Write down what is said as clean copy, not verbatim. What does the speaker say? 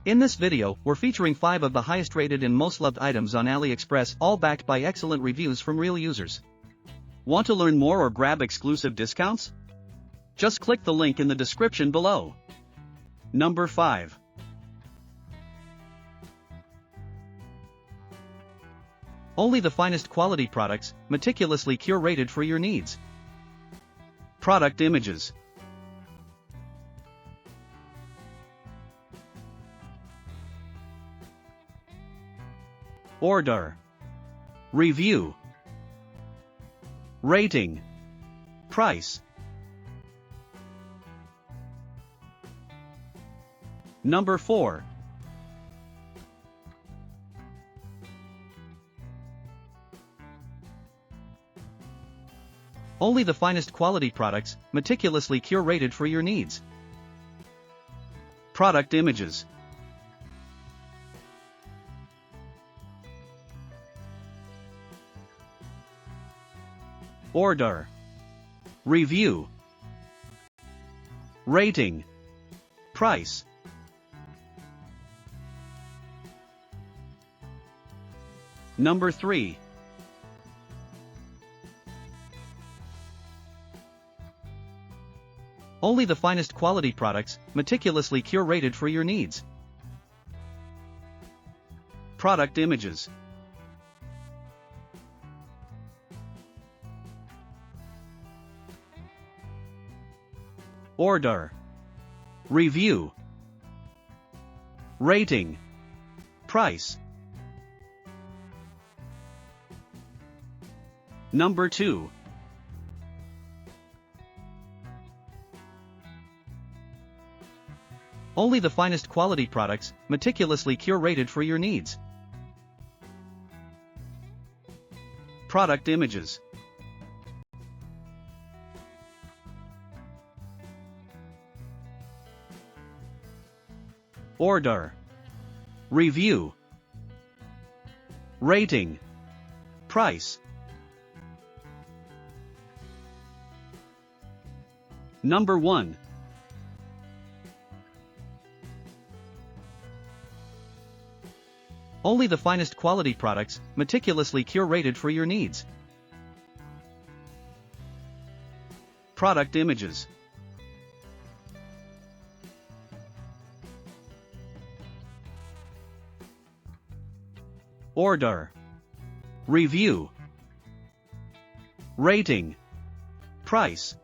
In this video, we're featuring 5 of the highest rated and most loved items on Aliexpress, all backed by excellent reviews from real users. Want to learn more or grab exclusive discounts? Just click the link in the description below. Number 5. Only the finest quality products, meticulously curated for your needs. Product images. Order. Review. Rating. Price. Number 4. Only the finest quality products, meticulously curated for your needs. Product images. Order. Review. Rating. Price. Number 3. Only the finest quality products, meticulously curated for your needs. Product images. Order. Review. Rating. Price. Number 2. Only the finest quality products, meticulously curated for your needs. Product images. Order. Review. Rating. Price. Number 1. Only the finest quality products, meticulously curated for your needs. Product images. Order. Review. Rating. Price.